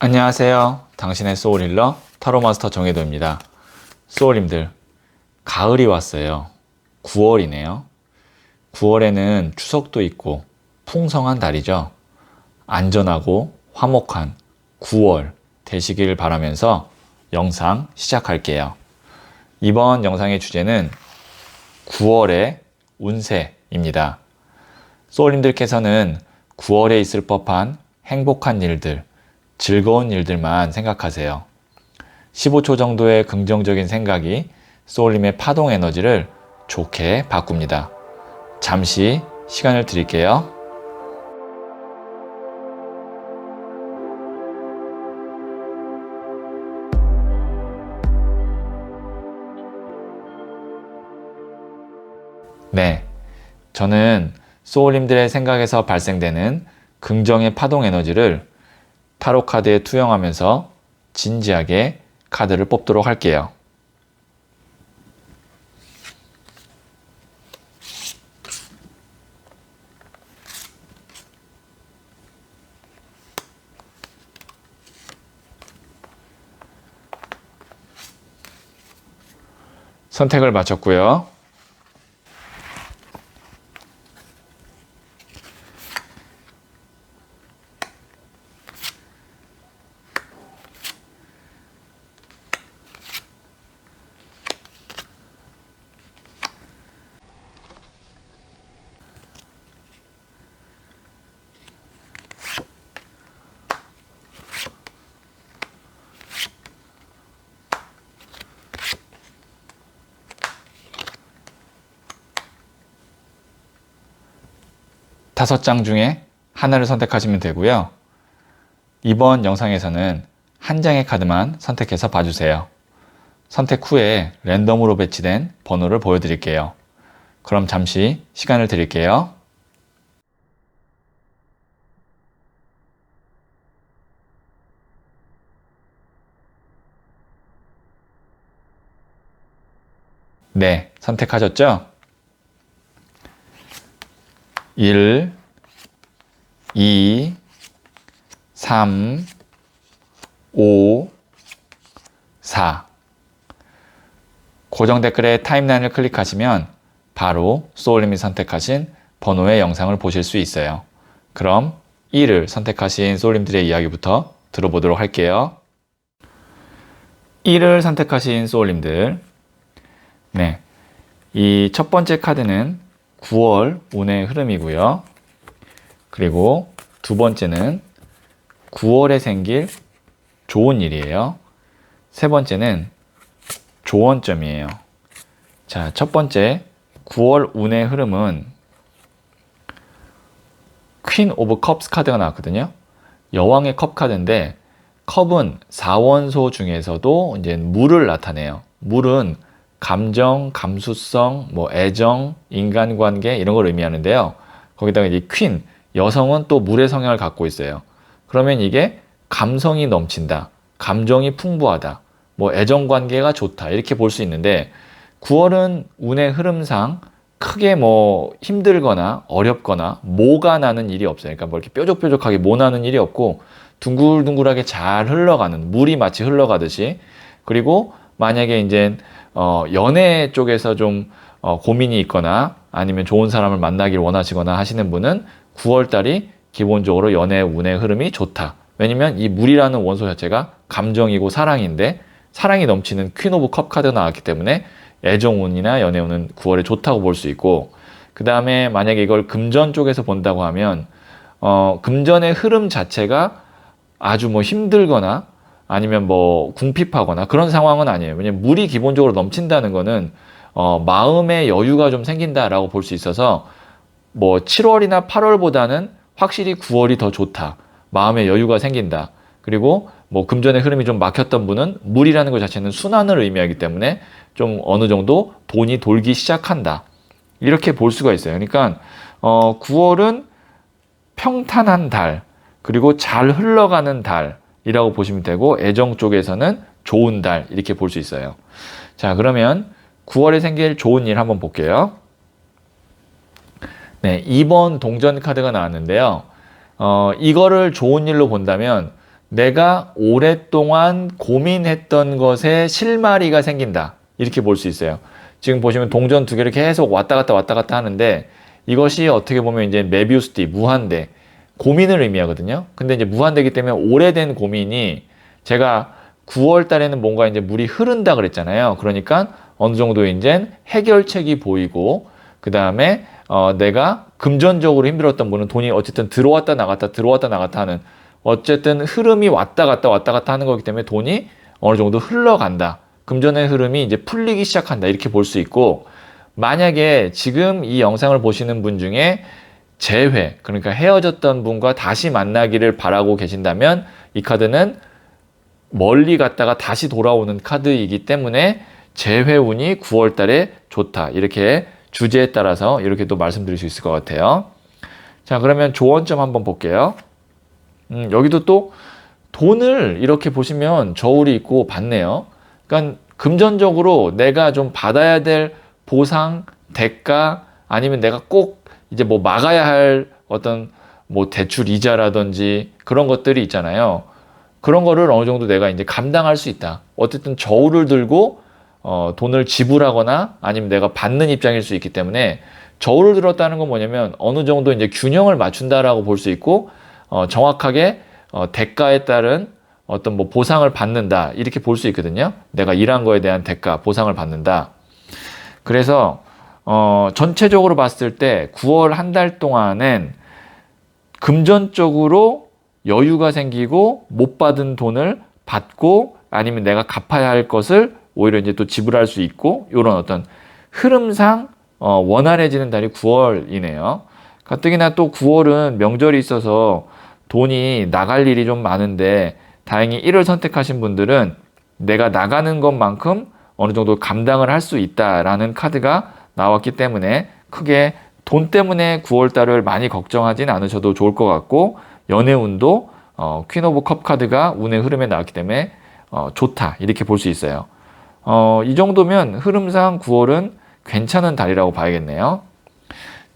안녕하세요. 당신의 소울힐러 타로마스터 정혜도입니다. 소울님들, 가을이 왔어요. 9월이네요. 9월에는 추석도 있고 풍성한 달이죠. 안전하고 화목한 9월 되시길 바라면서 영상 시작할게요. 이번 영상의 주제는 9월의 운세입니다. 소울님들께서는 9월에 있을 법한 행복한 일들, 즐거운 일들만 생각하세요. 15초 정도의 긍정적인 생각이 소울님의 파동 에너지를 좋게 바꿉니다. 잠시 시간을 드릴게요. 네, 저는 소울님들의 생각에서 발생되는 긍정의 파동 에너지를 타로 카드에 투영하면서 진지하게 카드를 뽑도록 할게요. 선택을 마쳤고요. 다섯 장 중에 하나를 선택하시면 되고요. 이번 영상에서는 한 장의 카드만 선택해서 봐주세요. 선택 후에 랜덤으로 배치된 번호를 보여드릴게요. 그럼 잠시 시간을 드릴게요. 네, 선택하셨죠? 1, 2, 3, 5, 4. 고정 댓글에 타임라인을 클릭하시면 바로 소울님이 선택하신 번호의 영상을 보실 수 있어요. 그럼 1을 선택하신 소울님들의 이야기부터 들어보도록 할게요. 1을 선택하신 소울님들. 네, 이 첫 번째 카드는 9월 운의 흐름이고요. 그리고 두 번째는 9월에 생길 좋은 일이에요. 세 번째는 조언점이에요. 자, 첫 번째 9월 운의 흐름은 퀸 오브 컵스 카드가 나왔거든요. 여왕의 컵 카드인데 컵은 4원소 중에서도 이제 물을 나타내요. 물은 감정, 감수성, 애정, 인간관계 이런 걸 의미하는데요. 거기다가 이제 퀸, 여성은 또 물의 성향을 갖고 있어요. 그러면 이게 감성이 넘친다, 감정이 풍부하다, 애정관계가 좋다 이렇게 볼 수 있는데 9월은 운의 흐름상 크게 힘들거나 어렵거나 모가 나는 일이 없어요. 그러니까 이렇게 뾰족뾰족하게 모 나는 일이 없고 둥글둥글하게 잘 흘러가는, 물이 마치 흘러가듯이. 그리고 만약에 이제 연애 쪽에서 좀 고민이 있거나 아니면 좋은 사람을 만나길 원하시거나 하시는 분은 9월달이 기본적으로 연애 운의 흐름이 좋다. 왜냐면 이 물이라는 원소 자체가 감정이고 사랑인데 사랑이 넘치는 퀸 오브 컵 카드가 나왔기 때문에 애정운이나 연애운은 9월에 좋다고 볼 수 있고, 그 다음에 만약에 이걸 금전 쪽에서 본다고 하면 금전의 흐름 자체가 아주 힘들거나 아니면 궁핍하거나 그런 상황은 아니에요. 왜냐면 물이 기본적으로 넘친다는 거는 마음의 여유가 좀 생긴다라고 볼 수 있어서 7월이나 8월보다는 확실히 9월이 더 좋다. 마음의 여유가 생긴다. 그리고 금전의 흐름이 좀 막혔던 분은 물이라는 것 자체는 순환을 의미하기 때문에 좀 어느 정도 돈이 돌기 시작한다. 이렇게 볼 수가 있어요. 그러니까 9월은 평탄한 달, 그리고 잘 흘러가는 달이라고 보시면 되고, 애정 쪽에서는 좋은 달 이렇게 볼 수 있어요. 자, 그러면 9월에 생길 좋은 일 한번 볼게요. 네, 2번 동전 카드가 나왔는데요. 이거를 좋은 일로 본다면 내가 오랫동안 고민했던 것에 실마리가 생긴다. 이렇게 볼 수 있어요. 지금 보시면 동전 두 개를 계속 왔다 갔다 하는데 이것이 어떻게 보면 이제 메비우스띠, 무한대, 고민을 의미하거든요. 근데 이제 무한대기 때문에 오래된 고민이 제가 9월 달에는 뭔가 이제 물이 흐른다 그랬잖아요. 그러니까 어느 정도 이제 해결책이 보이고 그 다음에 내가 금전적으로 힘들었던 분은 돈이 어쨌든 들어왔다 나갔다 하는 어쨌든 흐름이 왔다 갔다 하는 거기 때문에 돈이 어느 정도 흘러간다. 금전의 흐름이 이제 풀리기 시작한다. 이렇게 볼 수 있고 만약에 지금 이 영상을 보시는 분 중에 재회, 그러니까 헤어졌던 분과 다시 만나기를 바라고 계신다면 이 카드는 멀리 갔다가 다시 돌아오는 카드이기 때문에 재회운이 9월 달에 좋다. 이렇게 주제에 따라서 이렇게 또 말씀드릴 수 있을 것 같아요. 자, 그러면 조언점 한번 볼게요. 여기도 또 돈을 이렇게 보시면 저울이 있고 받네요. 그러니까 금전적으로 내가 좀 받아야 될 보상, 대가 아니면 내가 꼭 이제 뭐 막아야 할 어떤 뭐 대출 이자라든지 그런 것들이 있잖아요. 그런 거를 어느 정도 내가 이제 감당할 수 있다. 어쨌든 저울을 들고 돈을 지불하거나 아니면 내가 받는 입장일 수 있기 때문에 저울을 들었다는 건 뭐냐면 어느 정도 이제 균형을 맞춘다라고 볼 수 있고 정확하게 대가에 따른 어떤 뭐 보상을 받는다 이렇게 볼 수 있거든요. 내가 일한 거에 대한 대가, 보상을 받는다. 그래서 전체적으로 봤을 때 9월 한 달 동안은 금전적으로 여유가 생기고 못 받은 돈을 받고 아니면 내가 갚아야 할 것을 오히려 이제 또 지불할 수 있고 이런 어떤 흐름상 원활해지는 달이 9월이네요. 가뜩이나 또 9월은 명절이 있어서 돈이 나갈 일이 좀 많은데 다행히 1을 선택하신 분들은 내가 나가는 것만큼 어느 정도 감당을 할 수 있다라는 카드가 나왔기 때문에 크게 돈 때문에 9월 달을 많이 걱정하진 않으셔도 좋을 것 같고 연애운도 퀸 오브 컵 카드가 운의 흐름에 나왔기 때문에 좋다 이렇게 볼 수 있어요. 이 정도면 흐름상 9월은 괜찮은 달이라고 봐야겠네요.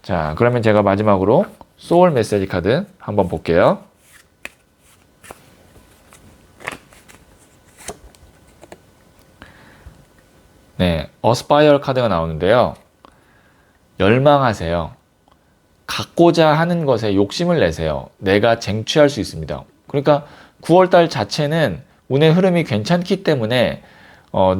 자, 그러면 제가 마지막으로 소울 메시지 카드 한번 볼게요. 네, 어스파이어 카드가 나오는데요. 열망하세요. 갖고자 하는 것에 욕심을 내세요. 내가 쟁취할 수 있습니다. 그러니까 9월달 자체는 운의 흐름이 괜찮기 때문에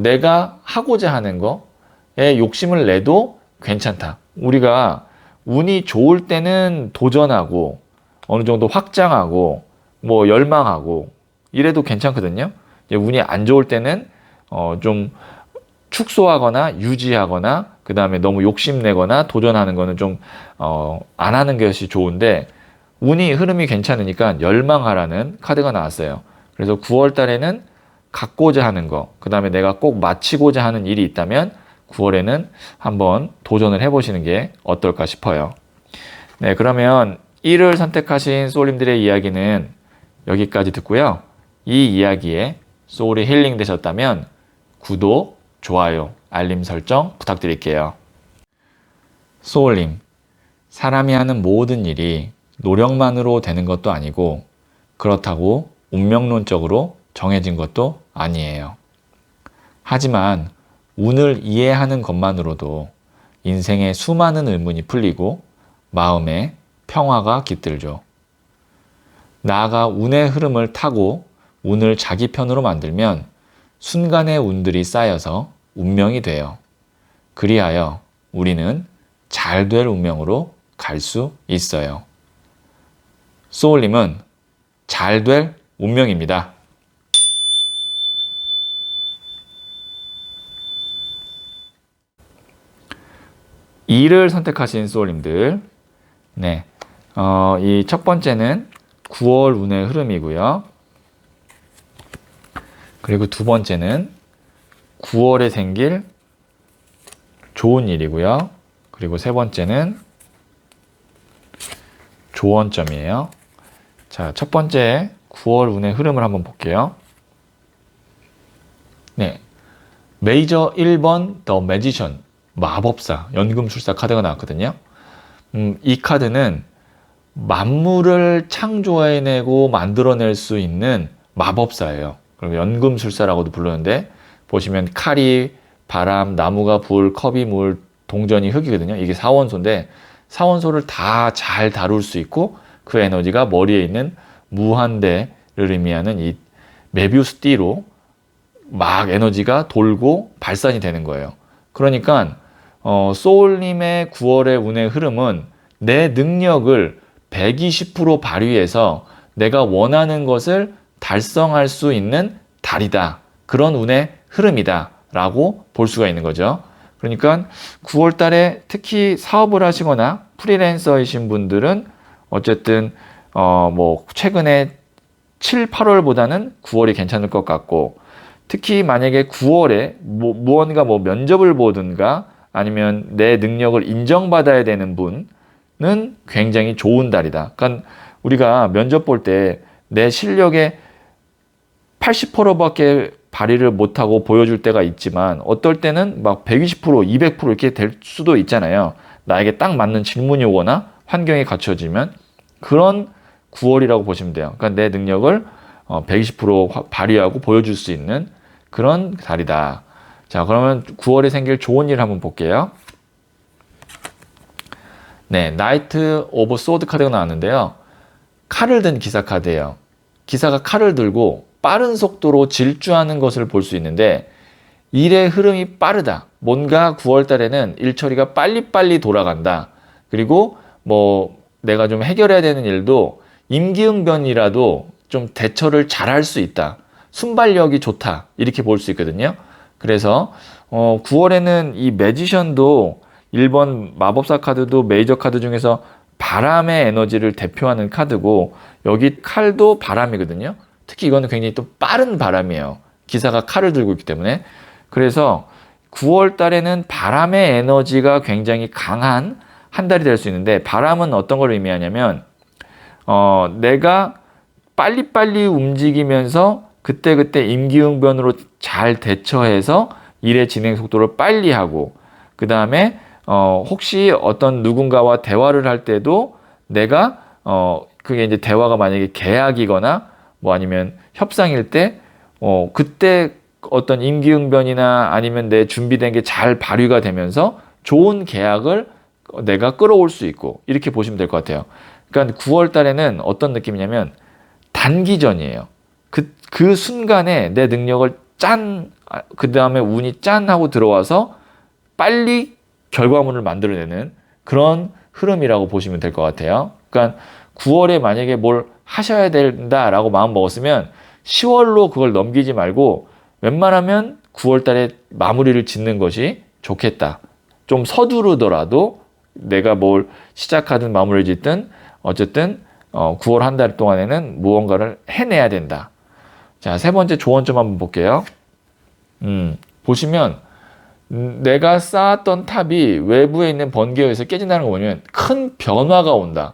내가 하고자 하는 거에 욕심을 내도 괜찮다. 우리가 운이 좋을 때는 도전하고 어느 정도 확장하고 뭐 열망하고 이래도 괜찮거든요. 운이 안 좋을 때는 좀 축소하거나 유지하거나 그 다음에 너무 욕심내거나 도전하는 거는 좀 안 하는 것이 좋은데 운이 흐름이 괜찮으니까 열망하라는 카드가 나왔어요. 그래서 9월 달에는 갖고자 하는 거, 그 다음에 내가 꼭 마치고자 하는 일이 있다면 9월에는 한번 도전을 해보시는 게 어떨까 싶어요. 네, 그러면 1을 선택하신 소울님들의 이야기는 여기까지 듣고요. 이 이야기에 소울이 힐링 되셨다면 구독, 좋아요, 알림 설정 부탁드릴게요. 소울님, 사람이 하는 모든 일이 노력만으로 되는 것도 아니고 그렇다고 운명론적으로 정해진 것도 아니에요. 하지만 운을 이해하는 것만으로도 인생의 수많은 의문이 풀리고 마음에 평화가 깃들죠. 나아가 운의 흐름을 타고 운을 자기 편으로 만들면 순간의 운들이 쌓여서 운명이 돼요. 그리하여 우리는 잘 될 운명으로 갈 수 있어요. 소울님은 잘 될 운명입니다. 이를 선택하신 소울님들, 네, 이 첫 번째는 9월 운의 흐름이고요. 그리고 두 번째는 9월에 생길 좋은 일이고요. 그리고 세 번째는 조언점이에요. 자, 첫 번째 9월 운의 흐름을 한번 볼게요. 네, 메이저 1번 더 매지션, 마법사, 연금술사 카드가 나왔거든요. 이 카드는 만물을 창조해내고 만들어낼 수 있는 마법사예요. 그럼 연금술사라고도 부르는데 보시면 칼이 바람, 나무가 불, 컵이 물, 동전이 흙이거든요. 이게 사원소인데 사원소를 다 잘 다룰 수 있고 그 에너지가 머리에 있는 무한대를 의미하는 이 메비우스 띠로 막 에너지가 돌고 발산이 되는 거예요. 그러니까 소울님의 9월의 운의 흐름은 내 능력을 120% 발휘해서 내가 원하는 것을 달성할 수 있는 달이다. 그런 운의 흐름이다. 라고 볼 수가 있는 거죠. 그러니까 9월 달에 특히 사업을 하시거나 프리랜서이신 분들은 어쨌든 뭐 최근에 7, 8월보다는 9월이 괜찮을 것 같고 특히 만약에 9월에 무언가 뭐 면접을 보든가 아니면 내 능력을 인정받아야 되는 분은 굉장히 좋은 달이다. 그러니까 우리가 면접 볼 때 내 실력의 80%밖에 발휘를 못하고 보여줄 때가 있지만 어떨 때는 막 120%, 200% 이렇게 될 수도 있잖아요. 나에게 딱 맞는 질문이 오거나 환경이 갖춰지면 그런 9월이라고 보시면 돼요. 그러니까 내 능력을 120% 발휘하고 보여줄 수 있는 그런 달이다. 자, 그러면 9월에 생길 좋은 일 한번 볼게요. 네, 나이트 오브 소드 카드가 나왔는데요. 칼을 든 기사 카드예요. 기사가 칼을 들고 빠른 속도로 질주하는 것을 볼 수 있는데 일의 흐름이 빠르다. 뭔가 9월 달에는 일 처리가 빨리빨리 돌아간다. 그리고 뭐 내가 좀 해결해야 되는 일도 임기응변이라도 좀 대처를 잘할 수 있다. 순발력이 좋다. 이렇게 볼 수 있거든요. 그래서 9월에는 이 매지션도 1번 마법사 카드도 메이저 카드 중에서 바람의 에너지를 대표하는 카드고 여기 칼도 바람이거든요. 특히 이거는 굉장히 또 빠른 바람이에요. 기사가 칼을 들고 있기 때문에. 그래서 9월 달에는 바람의 에너지가 굉장히 강한 한 달이 될 수 있는데 바람은 어떤 걸 의미하냐면 내가 빨리빨리 움직이면서 그때그때 임기응변으로 잘 대처해서 일의 진행 속도를 빨리 하고 그 다음에 혹시 어떤 누군가와 대화를 할 때도 내가 그게 이제 대화가 만약에 계약이거나 뭐 아니면 협상일 때 그때 어떤 임기응변이나 아니면 내 준비된 게 잘 발휘가 되면서 좋은 계약을 내가 끌어올 수 있고 이렇게 보시면 될 것 같아요. 그러니까 9월 달에는 어떤 느낌이냐면 단기전이에요. 그 순간에 내 능력을 그 다음에 운이 짠 하고 들어와서 빨리 결과물을 만들어내는 그런 흐름이라고 보시면 될 것 같아요. 그러니까 9월에 만약에 뭘 하셔야 된다라고 마음 먹었으면 10월로 그걸 넘기지 말고 웬만하면 9월 달에 마무리를 짓는 것이 좋겠다. 좀 서두르더라도 내가 뭘 시작하든 마무리를 짓든 어쨌든 9월 한 달 동안에는 무언가를 해내야 된다. 자, 세 번째 조언 좀 한번 볼게요. 보시면 내가 쌓았던 탑이 외부에 있는 번개에 의해서 깨진다는 거 보면 큰 변화가 온다.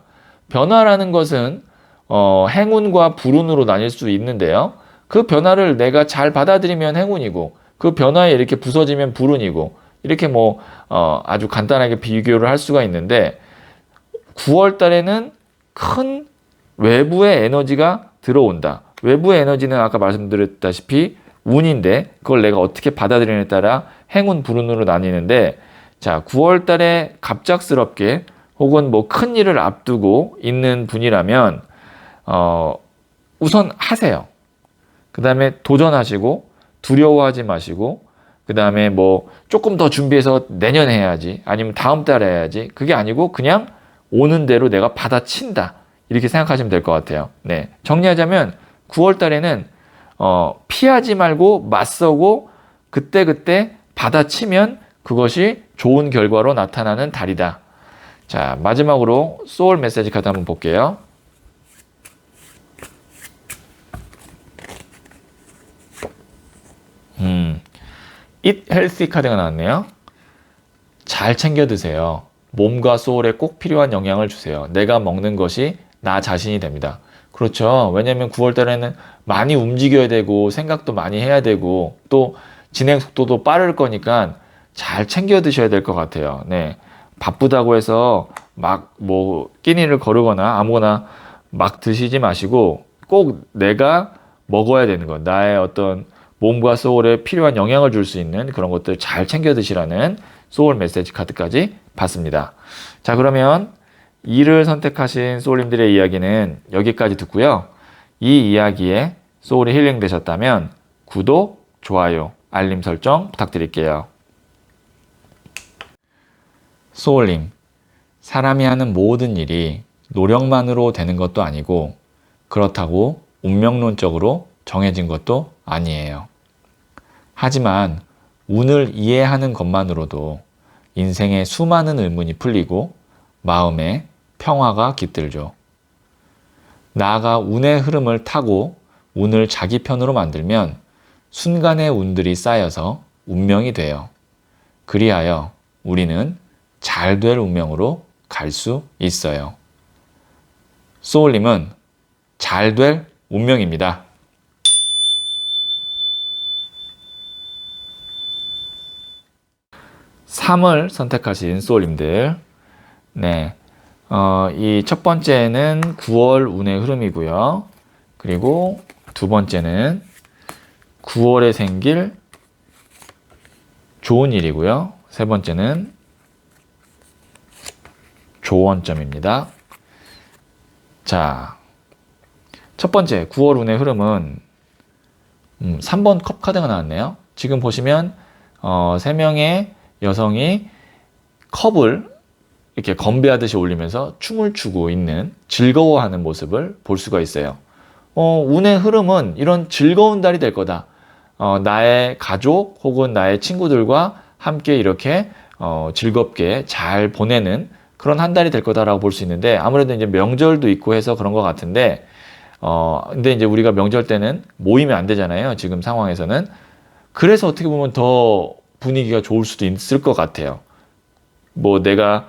변화라는 것은 행운과 불운으로 나뉠 수 있는데요. 그 변화를 내가 잘 받아들이면 행운이고 그 변화에 이렇게 부서지면 불운이고 이렇게 뭐 아주 간단하게 비교를 할 수가 있는데 9월 달에는 큰 외부의 에너지가 들어온다. 외부의 에너지는 아까 말씀드렸다시피 운인데 그걸 내가 어떻게 받아들이느냐에 따라 행운, 불운으로 나뉘는데 자, 9월 달에 갑작스럽게 혹은 뭐 큰 일을 앞두고 있는 분이라면 우선 하세요. 그 다음에 도전하시고 두려워하지 마시고 그 다음에 뭐 조금 더 준비해서 내년에 해야지 아니면 다음 달에 해야지 그게 아니고 그냥 오는 대로 내가 받아친다 이렇게 생각하시면 될 것 같아요. 네, 정리하자면 9월 달에는 피하지 말고 맞서고 그때그때 받아치면 그것이 좋은 결과로 나타나는 달이다. 자, 마지막으로 소울 메시지 카드 한번 볼게요. Eat Healthy 카드가 나왔네요. 잘 챙겨 드세요. 몸과 소울에 꼭 필요한 영양을 주세요. 내가 먹는 것이 나 자신이 됩니다. 그렇죠. 왜냐면 9월 달에는 많이 움직여야 되고 생각도 많이 해야 되고 또 진행 속도도 빠를 거니까 잘 챙겨 드셔야 될 것 같아요. 네. 바쁘다고 해서 막 뭐 끼니를 거르거나 아무거나 막 드시지 마시고 꼭 내가 먹어야 되는 것, 나의 어떤 몸과 소울에 필요한 영향을 줄 수 있는 그런 것들 잘 챙겨 드시라는 소울 메시지 카드까지 받습니다. 자, 그러면 2를 선택하신 소울님들의 이야기는 여기까지 듣고요. 이 이야기에 소울이 힐링 되셨다면 구독, 좋아요, 알림 설정 부탁드릴게요. 소울님, 사람이 하는 모든 일이 노력만으로 되는 것도 아니고 그렇다고 운명론적으로 정해진 것도 아니에요. 하지만 운을 이해하는 것만으로도 인생의 수많은 의문이 풀리고 마음에 평화가 깃들죠. 나아가 운의 흐름을 타고 운을 자기 편으로 만들면 순간의 운들이 쌓여서 운명이 돼요. 그리하여 우리는 잘 될 운명으로 갈 수 있어요. 소울님은 잘 될 운명입니다. (3을) 선택하신 소울님들, 네, 이 첫 번째는 9월 운의 흐름이고요. 그리고 두 번째는 9월에 생길 좋은 일이고요. 세 번째는 조언점입니다. 자, 첫 번째 9월 운의 흐름은 3번 컵 카드가 나왔네요. 지금 보시면 3명의 여성이 컵을 이렇게 건배하듯이 올리면서 춤을 추고 있는 즐거워하는 모습을 볼 수가 있어요. 운의 흐름은 이런 즐거운 달이 될 거다. 나의 가족 혹은 나의 친구들과 함께 이렇게 즐겁게 잘 보내는 그런 한 달이 될 거다라고 볼 수 있는데, 아무래도 이제 명절도 있고 해서 그런 것 같은데, 근데 이제 우리가 명절 때는 모이면 안 되잖아요. 지금 상황에서는. 그래서 어떻게 보면 더 분위기가 좋을 수도 있을 것 같아요. 뭐 내가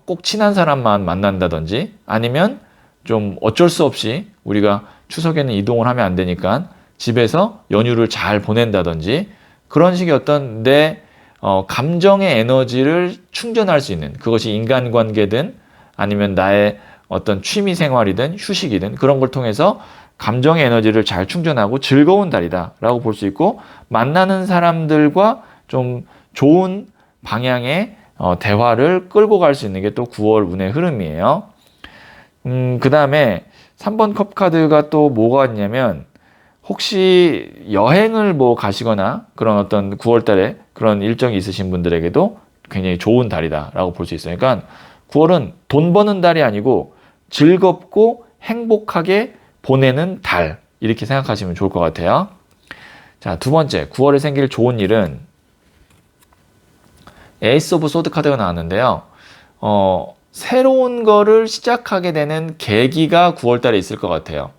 꼭 친한 사람만 만난다든지, 아니면 좀 어쩔 수 없이 우리가 추석에는 이동을 하면 안 되니까 집에서 연휴를 잘 보낸다든지, 그런 식의 어떤 내 감정의 에너지를 충전할 수 있는, 그것이 인간관계든 아니면 나의 어떤 취미 생활이든 휴식이든 그런 걸 통해서 감정의 에너지를 잘 충전하고 즐거운 달이다 라고 볼 수 있고, 만나는 사람들과 좀 좋은 방향의 대화를 끌고 갈 수 있는 게 또 9월 운의 흐름이에요. 그 다음에 3번 컵 카드가 또 뭐가 있냐면, 혹시 여행을 뭐 가시거나 그런 어떤 9월 달에 그런 일정이 있으신 분들에게도 굉장히 좋은 달이다라고 볼 수 있어요. 그러니까 9월은 돈 버는 달이 아니고 즐겁고 행복하게 보내는 달, 이렇게 생각하시면 좋을 것 같아요. 자, 두 번째 9월에 생길 좋은 일은 에이스 오브 소드 카드가 나왔는데요. 새로운 거를 시작하게 되는 계기가 9월 달에 있을 것 같아요.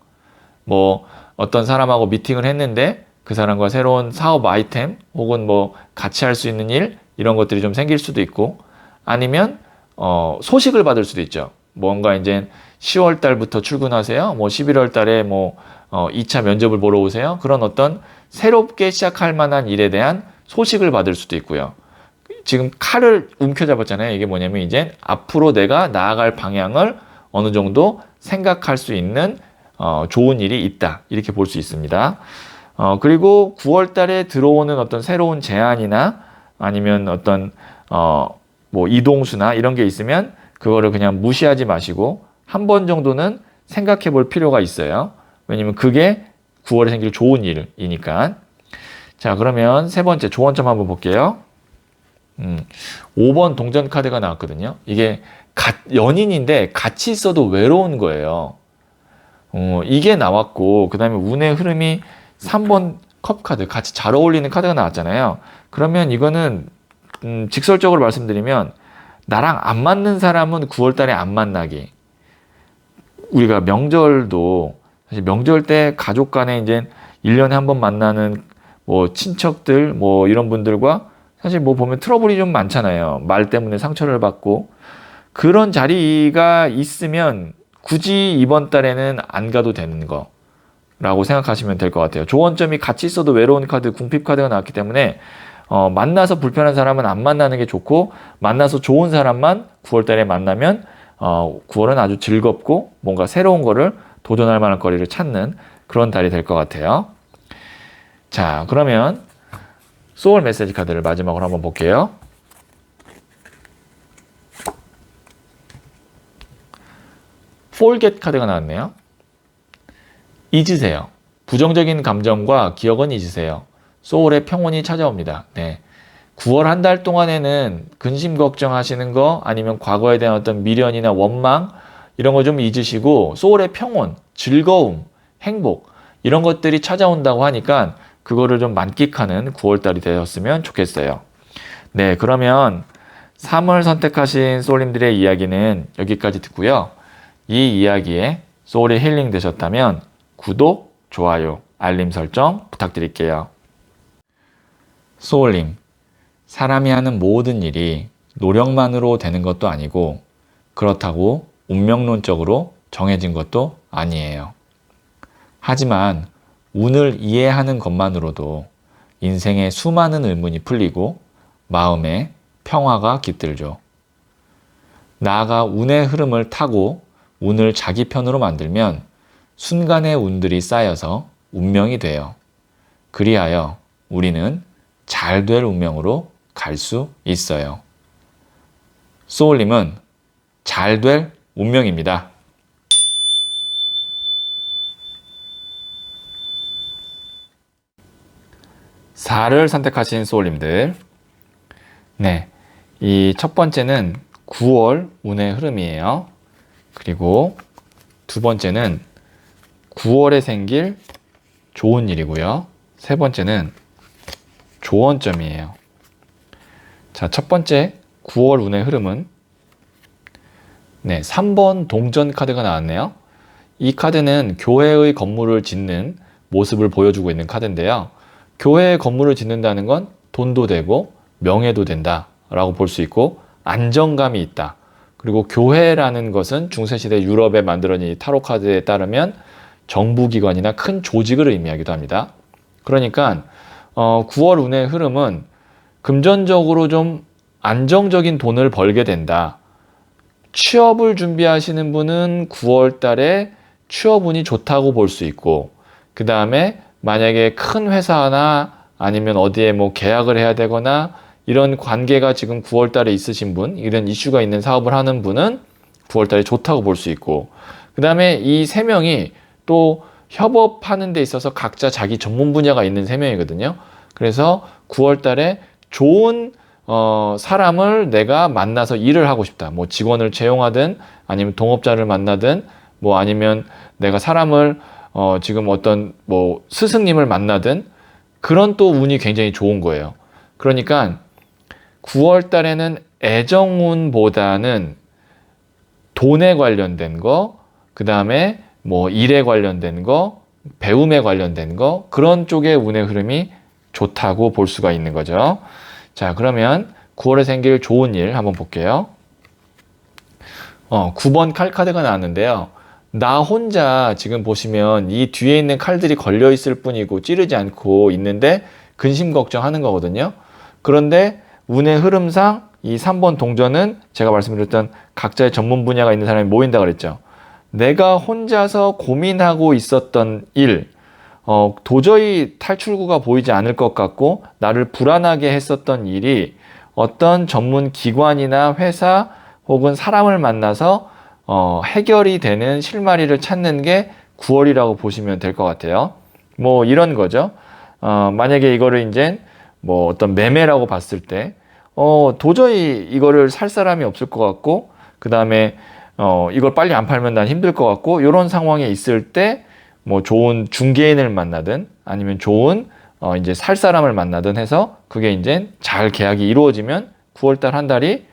뭐 어떤 사람하고 미팅을 했는데 그 사람과 새로운 사업 아이템 혹은 뭐 같이 할 수 있는 일, 이런 것들이 좀 생길 수도 있고, 아니면 소식을 받을 수도 있죠. 뭔가 이제 10월 달부터 출근하세요. 뭐 11월 달에 뭐 2차 면접을 보러 오세요. 그런 어떤 새롭게 시작할 만한 일에 대한 소식을 받을 수도 있고요. 지금 칼을 움켜잡았잖아요. 이게 뭐냐면 이제 앞으로 내가 나아갈 방향을 어느 정도 생각할 수 있는 좋은 일이 있다, 이렇게 볼 수 있습니다. 그리고 9월 달에 들어오는 어떤 새로운 제안이나 아니면 어떤 뭐 이동수나 이런 게 있으면 그거를 그냥 무시하지 마시고 한 번 정도는 생각해 볼 필요가 있어요. 왜냐면 그게 9월에 생길 좋은 일이니까. 자, 그러면 세 번째 조언점 한번 볼게요. 5번 동전 카드가 나왔거든요. 이게 연인인데 같이 있어도 외로운 거예요. 이게 나왔고, 그 다음에 운의 흐름이 3번 컵 카드, 같이 잘 어울리는 카드가 나왔잖아요. 그러면 이거는 직설적으로 말씀드리면, 나랑 안 맞는 사람은 9월 달에 안 만나기. 우리가 명절도 사실 명절 때 가족 간에 이제 1년에 한 번 만나는 뭐 친척들 뭐 이런 분들과 사실 뭐 보면 트러블이 좀 많잖아요. 말 때문에 상처를 받고. 그런 자리가 있으면 굳이 이번 달에는 안 가도 되는 거라고 생각하시면 될 것 같아요. 조언점이 같이 있어도 외로운 카드, 궁핍 카드가 나왔기 때문에 만나서 불편한 사람은 안 만나는 게 좋고, 만나서 좋은 사람만 9월 달에 만나면 9월은 아주 즐겁고 뭔가 새로운 거를 도전할 만한 거리를 찾는 그런 달이 될 것 같아요. 자, 그러면 소울 메시지 카드를 마지막으로 한번 볼게요. Forget 카드가 나왔네요. 잊으세요. 부정적인 감정과 기억은 잊으세요. 소울의 평온이 찾아옵니다. 네. 9월 한 달 동안에는 근심 걱정하시는 거 아니면 과거에 대한 어떤 미련이나 원망 이런 거 좀 잊으시고 소울의 평온, 즐거움, 행복 이런 것들이 찾아온다고 하니까 그거를 좀 만끽하는 9월 달이 되었으면 좋겠어요. 네, 그러면 3월 선택하신 소울님들의 이야기는 여기까지 듣고요. 이 이야기에 소울이 힐링 되셨다면 구독, 좋아요, 알림 설정 부탁드릴게요. 소울님, 사람이 하는 모든 일이 노력만으로 되는 것도 아니고 그렇다고 운명론적으로 정해진 것도 아니에요. 하지만 운을 이해하는 것만으로도 인생의 수많은 의문이 풀리고 마음에 평화가 깃들죠. 나아가 운의 흐름을 타고 운을 자기 편으로 만들면 순간의 운들이 쌓여서 운명이 돼요. 그리하여 우리는 잘 될 운명으로 갈 수 있어요. 소울님은 잘 될 운명입니다. (4를) 선택하신 소울님들, 네, 이 첫 번째는 9월 운의 흐름이에요. 그리고 두 번째는 9월에 생길 좋은 일이고요. 세 번째는 조언점이에요. 자, 첫 번째 9월 운의 흐름은 3번 동전 카드가 나왔네요. 이 카드는 교회의 건물을 짓는 모습을 보여주고 있는 카드인데요. 교회의 건물을 짓는다는 건 돈도 되고 명예도 된다 라고 볼 수 있고 안정감이 있다. 그리고 교회라는 것은 중세시대 유럽에 만들어진 타로 카드에 따르면 정부기관이나 큰 조직을 의미하기도 합니다. 그러니까 9월 운의 흐름은 금전적으로 좀 안정적인 돈을 벌게 된다. 취업을 준비하시는 분은 9월 달에 취업운이 좋다고 볼 수 있고, 그 다음에 만약에 큰 회사나 아니면 어디에 뭐 계약을 해야 되거나 이런 관계가 지금 9월 달에 있으신 분, 이런 이슈가 있는 사업을 하는 분은 9월 달에 좋다고 볼 수 있고, 그 다음에 이 세 명이 또 협업하는 데 있어서 각자 자기 전문 분야가 있는 세 명이거든요. 그래서 9월 달에 좋은 사람을 내가 만나서 일을 하고 싶다. 뭐 직원을 채용하든 아니면 동업자를 만나든 뭐 아니면 내가 사람을 지금 어떤 뭐 스승님을 만나든 그런 또 운이 굉장히 좋은 거예요. 그러니까 9월 달에는 애정운보다는 돈에 관련된 거, 그 다음에 뭐 일에 관련된 거, 배움에 관련된 거, 그런 쪽의 운의 흐름이 좋다고 볼 수가 있는 거죠. 자, 그러면 9월에 생길 좋은 일 한번 볼게요. 9번 카드가 나왔는데요. 나 혼자 지금 보시면 이 뒤에 있는 칼들이 걸려 있을 뿐이고 찌르지 않고 있는데 근심 걱정하는 거거든요. 그런데 운의 흐름상 이 3번 동전은 제가 말씀드렸던 각자의 전문 분야가 있는 사람이 모인다 그랬죠. 내가 혼자서 고민하고 있었던 일, 도저히 탈출구가 보이지 않을 것 같고 나를 불안하게 했었던 일이 어떤 전문 기관이나 회사 혹은 사람을 만나서 해결이 되는 실마리를 찾는 게 9월이라고 보시면 될 것 같아요. 뭐 이런 거죠. 만약에 이거를 이제 뭐 어떤 매매라고 봤을 때 도저히 이거를 살 사람이 없을 것 같고, 그 다음에 이걸 빨리 안 팔면 난 힘들 것 같고, 이런 상황에 있을 때 뭐 좋은 중개인을 만나든 아니면 좋은 이제 살 사람을 만나든 해서 그게 이제 잘 계약이 이루어지면 9월달 한 달이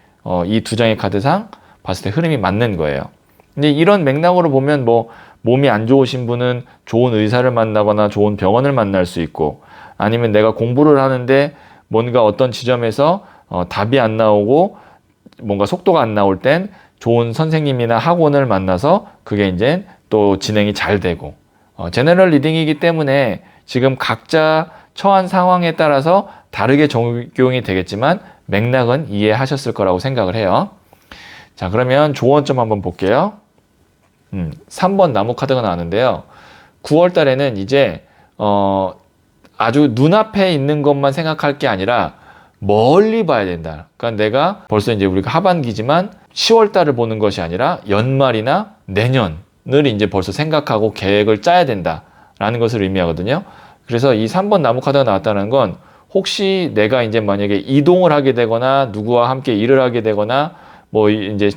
이 두 장의 카드상 봤을 때 흐름이 맞는 거예요. 근데 이런 맥락으로 보면 뭐 몸이 안 좋으신 분은 좋은 의사를 만나거나 좋은 병원을 만날 수 있고, 아니면 내가 공부를 하는데 뭔가 어떤 지점에서 답이 안 나오고 뭔가 속도가 안 나올 땐 좋은 선생님이나 학원을 만나서 그게 이제 또 진행이 잘 되고, 제너럴 리딩이기 때문에 지금 각자 처한 상황에 따라서 다르게 적용이 되겠지만 맥락은 이해하셨을 거라고 생각을 해요. 자, 그러면 조언점 한번 볼게요. 3번 나무 카드가 나왔는데요. 9월 달에는 이제 아주 눈앞에 있는 것만 생각할 게 아니라 멀리 봐야 된다. 그러니까 내가 벌써 이제 우리가 하반기지만 10월 달을 보는 것이 아니라 연말이나 내년을 이제 벌써 생각하고 계획을 짜야 된다라는 것을 의미하거든요. 그래서 이 3번 나무 카드가 나왔다는 건 혹시 내가 이제 만약에 이동을 하게 되거나 누구와 함께 일을 하게 되거나 뭐 이제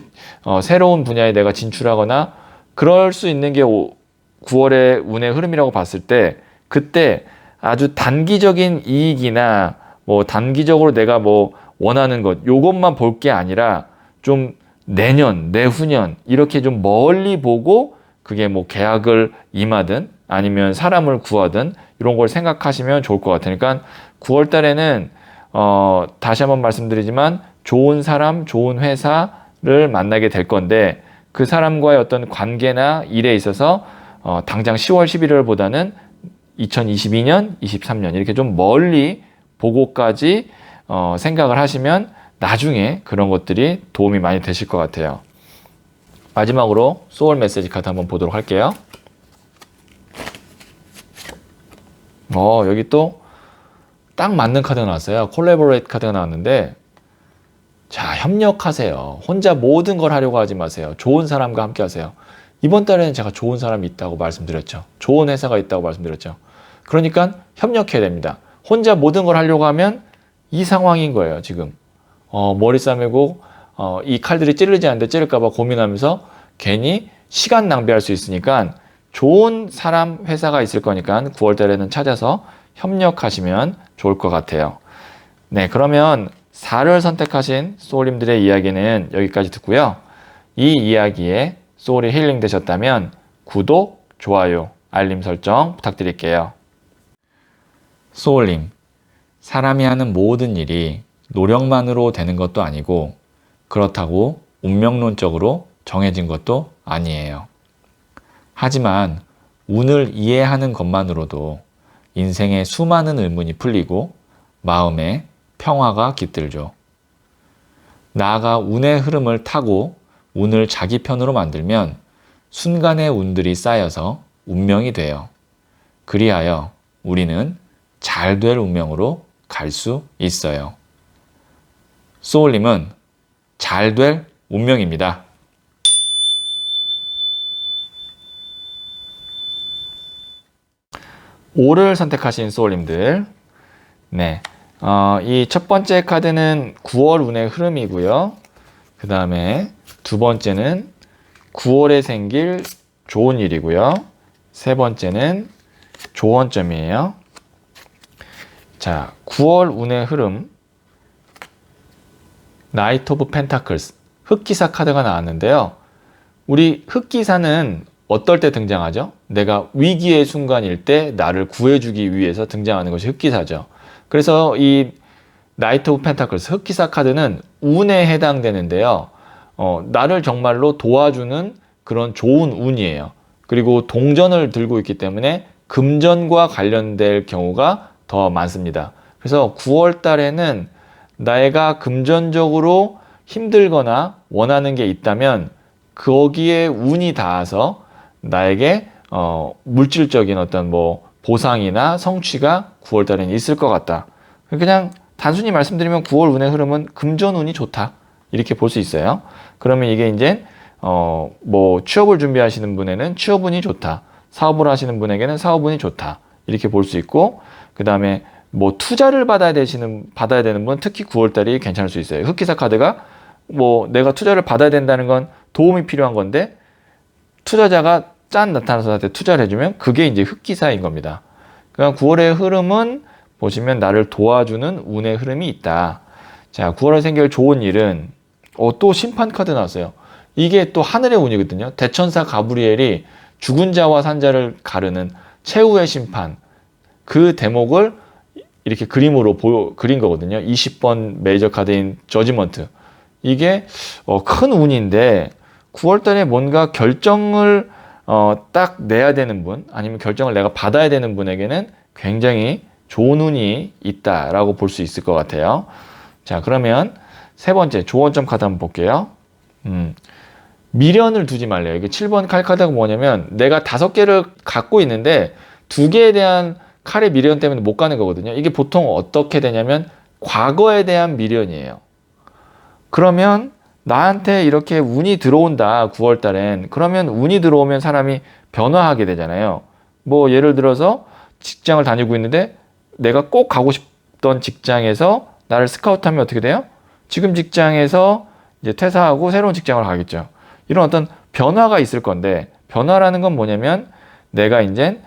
새로운 분야에 내가 진출하거나 그럴 수 있는 게 9월의 운의 흐름이라고 봤을 때 그때 아주 단기적인 이익이나 뭐 단기적으로 내가 뭐 원하는 것 요것만 볼 게 아니라 좀 내년, 내후년 이렇게 좀 멀리 보고 그게 뭐 계약을 임하든 아니면 사람을 구하든 이런 걸 생각하시면 좋을 것 같아요. 그러니까 9월 달에는 다시 한번 말씀드리지만 좋은 사람, 좋은 회사를 만나게 될 건데 그 사람과의 어떤 관계나 일에 있어서 당장 10월 11월보다는 2022년, 23년 이렇게 좀 멀리 보고까지 생각을 하시면 나중에 그런 것들이 도움이 많이 되실 것 같아요. 마지막으로 소울 메시지 카드 한번 보도록 할게요. 여기 또 딱 맞는 카드가 나왔어요. 콜라보레이트 카드가 나왔는데 자, 협력하세요. 혼자 모든 걸 하려고 하지 마세요. 좋은 사람과 함께 하세요. 이번 달에는 제가 좋은 사람이 있다고 말씀드렸죠. 좋은 회사가 있다고 말씀드렸죠. 그러니까 협력해야 됩니다. 혼자 모든 걸 하려고 하면 이 상황인 거예요, 지금. 머리 싸매고 이 칼들이 찌르지 않는데 찌를까봐 고민하면서 괜히 시간 낭비할 수 있으니까 좋은 사람, 회사가 있을 거니까 9월 달에는 찾아서 협력하시면 좋을 것 같아요. 네, 그러면 4를 선택하신 소울님들의 이야기는 여기까지 듣고요. 이 이야기에 소울이 힐링 되셨다면 구독, 좋아요, 알림 설정 부탁드릴게요. 소울님, 사람이 하는 모든 일이 노력만으로 되는 것도 아니고 그렇다고 운명론적으로 정해진 것도 아니에요. 하지만 운을 이해하는 것만으로도 인생의 수많은 의문이 풀리고 마음에 평화가 깃들죠. 나아가 운의 흐름을 타고 운을 자기 편으로 만들면 순간의 운들이 쌓여서 운명이 돼요. 그리하여 우리는 잘 될 운명으로 갈 수 있어요. 소울님은 잘 될 운명입니다. 오를 선택하신 소울님들, 네, 이 첫 번째 카드는 9월 운의 흐름이고요. 그 다음에 두 번째는 9월에 생길 좋은 일이고요. 세 번째는 조언점이에요. 자, 9월 운의 흐름, 나이트 오브 펜타클스, 흑기사 카드가 나왔는데요. 우리 흑기사는 어떨 때 등장하죠? 내가 위기의 순간일 때 나를 구해주기 위해서 등장하는 것이 흑기사죠. 그래서 이 나이트 오브 펜타클스, 흑기사 카드는 운에 해당되는데요. 나를 정말로 도와주는 그런 좋은 운이에요. 그리고 동전을 들고 있기 때문에 금전과 관련될 경우가 더 많습니다. 그래서 9월 달에는 내가 금전적으로 힘들거나 원하는 게 있다면 거기에 운이 닿아서 나에게 물질적인 어떤 뭐 보상이나 성취가 9월 달에는 있을 것 같다. 그냥 단순히 말씀드리면 9월 운의 흐름은 금전 운이 좋다. 이렇게 볼 수 있어요. 그러면 이게 이제 뭐 취업을 준비하시는 분에는 취업 운이 좋다. 사업을 하시는 분에게는 사업 운이 좋다. 이렇게 볼 수 있고, 그 다음에 뭐 투자를 받아야 되는 분 특히 9월 달이 괜찮을 수 있어요. 흑기사 카드가 뭐 내가 투자를 받아야 된다는 건 도움이 필요한 건데 투자자가 나타나서 나한테 투자를 해주면 그게 이제 흑기사인 겁니다. 그러니까 9월의 흐름은 보시면 나를 도와주는 운의 흐름이 있다. 자, 9월에 생길 좋은 일은 또 심판 카드 나왔어요. 이게 또 하늘의 운이거든요. 대천사 가브리엘이 죽은 자와 산 자를 가르는 최후의 심판, 그 대목을 이렇게 그림으로 그린 거거든요. 20번 메이저 카드인 저지먼트. 이게 큰 운인데 9월 달에 뭔가 결정을 딱 내야 되는 분, 아니면 결정을 내가 받아야 되는 분에게는 굉장히 좋은 운이 있다라고 볼 수 있을 것 같아요. 자, 그러면 세 번째 조언점 카드 한번 볼게요. 미련을 두지 말래요. 이게 7번 칼 카드가 뭐냐면 내가 5개를 갖고 있는데 2개에 대한 칼의 미련 때문에 못 가는 거거든요. 이게 보통 어떻게 되냐면 과거에 대한 미련이에요. 그러면 나한테 이렇게 운이 들어온다, 9월 달엔. 그러면 운이 들어오면 사람이 변화하게 되잖아요. 뭐 예를 들어서 직장을 다니고 있는데 내가 꼭 가고 싶던 직장에서 나를 스카우트하면 어떻게 돼요? 지금 직장에서 이제 퇴사하고 새로운 직장을 가겠죠. 이런 어떤 변화가 있을 건데, 변화라는 건 뭐냐면 내가 이제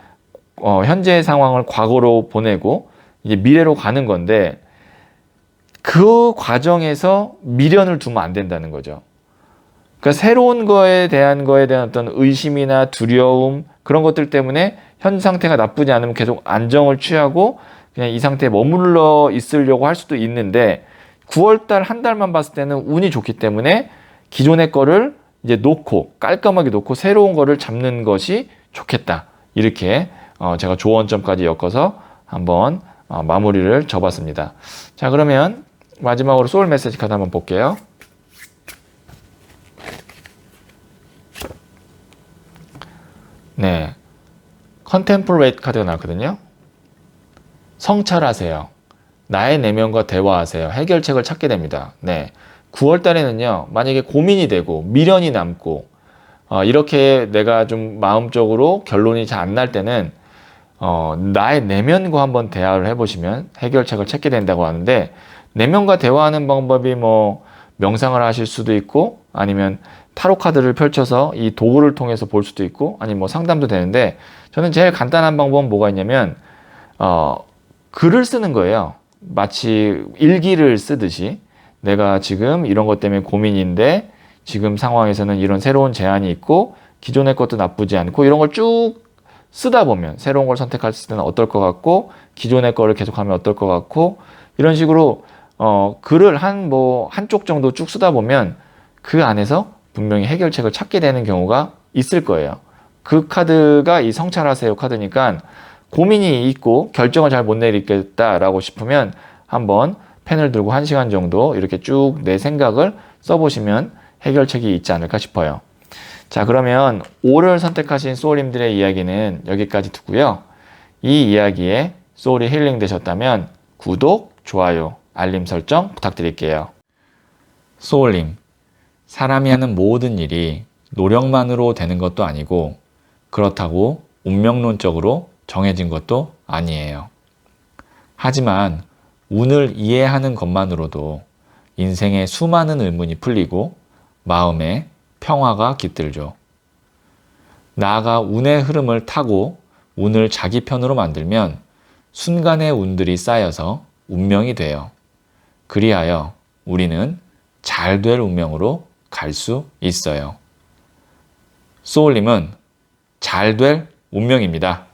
현재의 상황을 과거로 보내고 이제 미래로 가는 건데, 그 과정에서 미련을 두면 안 된다는 거죠. 그러니까 새로운 거에 대한 어떤 의심이나 두려움, 그런 것들 때문에 현 상태가 나쁘지 않으면 계속 안정을 취하고 그냥 이 상태에 머물러 있으려고 할 수도 있는데, 9월달 한 달만 봤을 때는 운이 좋기 때문에 기존의 거를 이제 놓고 깔끔하게 놓고 새로운 거를 잡는 것이 좋겠다. 이렇게 제가 조언점까지 엮어서 한번 마무리를 져봤습니다. 자, 그러면 마지막으로 소울 메시지 카드 한번 볼게요. 네, 컨템플레이트 카드가 나왔거든요. 성찰하세요. 나의 내면과 대화하세요. 해결책을 찾게 됩니다. 네, 9월 달에는요, 만약에 고민이 되고 미련이 남고 이렇게 내가 좀 마음적으로 결론이 잘 안 날 때는 나의 내면과 한번 대화를 해보시면 해결책을 찾게 된다고 하는데, 내면과 대화하는 방법이 뭐 명상을 하실 수도 있고 아니면 타로 카드를 펼쳐서 이 도구를 통해서 볼 수도 있고 아니면 뭐 상담도 되는데, 저는 제일 간단한 방법은 뭐가 있냐면 글을 쓰는 거예요. 마치 일기를 쓰듯이 내가 지금 이런 것 때문에 고민인데 지금 상황에서는 이런 새로운 제안이 있고 기존의 것도 나쁘지 않고, 이런 걸 쭉 쓰다 보면 새로운 걸 선택할 때는 어떨 것 같고 기존의 거를 계속하면 어떨 것 같고, 이런 식으로 글을 한쪽 정도 쭉 쓰다 보면 그 안에서 분명히 해결책을 찾게 되는 경우가 있을 거예요. 그 카드가 이 성찰하세요 카드니까, 고민이 있고 결정을 잘 못 내리겠다라고 싶으면 한번 펜을 들고 1시간 정도 이렇게 쭉 내 생각을 써보시면 해결책이 있지 않을까 싶어요. 자, 그러면 5를 선택하신 소울님들의 이야기는 여기까지 듣고요. 이 이야기에 소울이 힐링 되셨다면 구독, 좋아요, 알림 설정 부탁드릴게요. 소울님, 사람이 하는 모든 일이 노력만으로 되는 것도 아니고 그렇다고 운명론적으로 정해진 것도 아니에요. 하지만 운을 이해하는 것만으로도 인생의 수많은 의문이 풀리고 마음에 평화가 깃들죠. 나아가 운의 흐름을 타고 운을 자기 편으로 만들면 순간의 운들이 쌓여서 운명이 돼요. 그리하여 우리는 잘 될 운명으로 갈 수 있어요. 소울님은 잘 될 운명입니다.